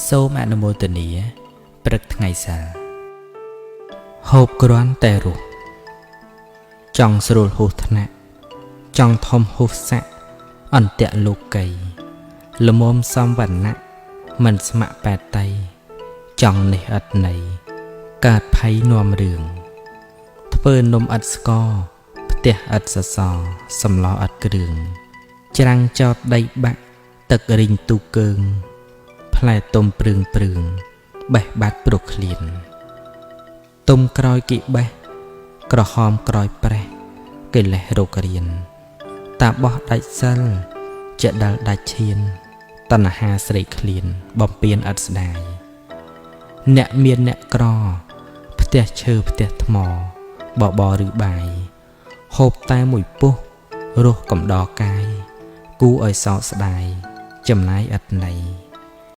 សូមអនុមោទនាព្រឹកថ្ងៃសាលហូបគ្រាន់តែរស់ចង់ស្រួលហួសថ្នាក់ចង់ធំហួសស័កអន្ទាក់លោកីល្មមសំវណ្ណៈមិនស្ម័គ្របែតតៃចង់នេះឥតន័យកើតភ័យនាំរឿងធ្វើនំឥតស្ករផ្ទះឥតសសរសម្លឥតគ្រឿងច្រាំងចោតដីបាក់ទឹករីងទូកើងផ្លែទុំព្រឺងបេះបាត់ព្រោះឃ្លានទុំក្រោយគិបេះក្រហមក្រោយប្រេះកិលេសរករៀនតាបោះដាច់សិលចដលដាច់ឈានតណ្ហាស្រេកឃ្លានបំពេញឥតស្ដាយអ្នកមានអ្នកក្រផ្ទះឈើផ្ទះថ្មបបរឬបាយហូបតែមួយពុះរស់កំដរកាយគូឲ្យសោកស្ដាយចំណាយឥតន័យ